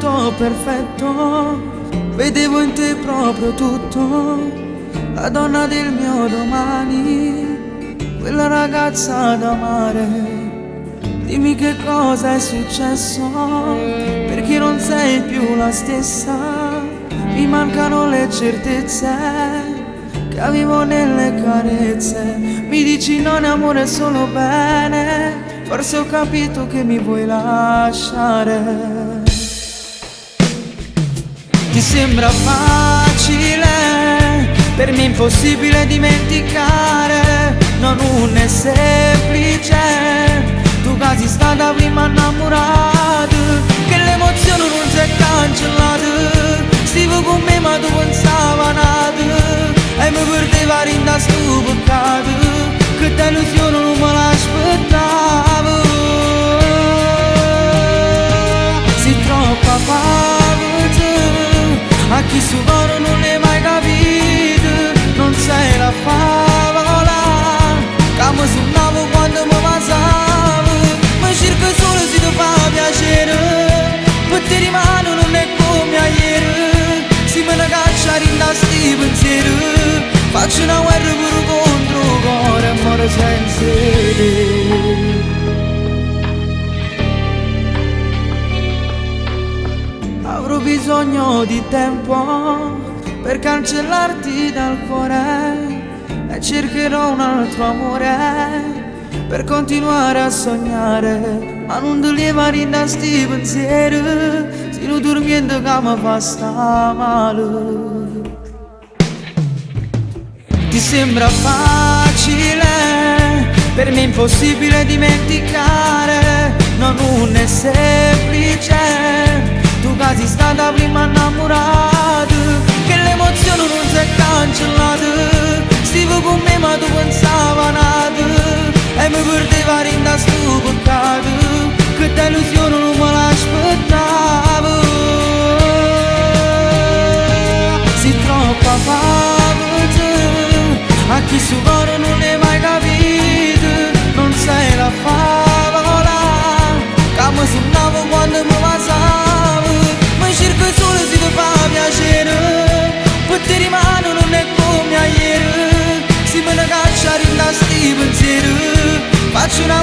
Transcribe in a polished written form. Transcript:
tutto perfetto, vedevo in te proprio tutto, la donna del mio domani, quella ragazza da amare. Dimmi che cosa è successo, perché non sei più la stessa, mi mancano le certezze che avevo nelle carezze. Mi dici non è amore, è solo bene, forse ho capito che mi vuoi lasciare. Ti sembra facile, per me è impossibile dimenticare, non è semplice. Tu quasi stata prima innamorata, che l'emozione non si è cancellata. Stivo con me ma tu pensava nata, e mi perdeva rinda sto peccato, che delusione non me l'aspettavo. Sei troppo forte, a chi su coro non l'hai mai capito, non sei la favola, che mi suonavo quando mi passavo. Mi cerco solo se ti fa piacere, per te rimane non è come ieri. Se me ne caccia rinda sti pensieri, faccio una guerra pure contro cuore e muore senza te. Avrò bisogno di tempo per cancellarti dal cuore, e cercherò un altro amore per continuare a sognare, ma non ti levare da sti pensieri, se non dormiendo che mi fa sta male. Ti sembra facile, per me è impossibile dimenticare, non è semplice. Tu quasi stata prima innamorata, che l'emozione non si è cancellata. Stivo con me ma tu pensava nata, e mi perdeva rinda sto peccato, che delusione non me l'aspettavo. Sei troppo forte, a chi su coro non l'hai mai capito, non sei la favola, che mi suonavo quando mi passavo. Mi cerco solo se ti fa piacere, per te rimane non è come ieri. Se me ne caccia rinda sti pensieri, faccio una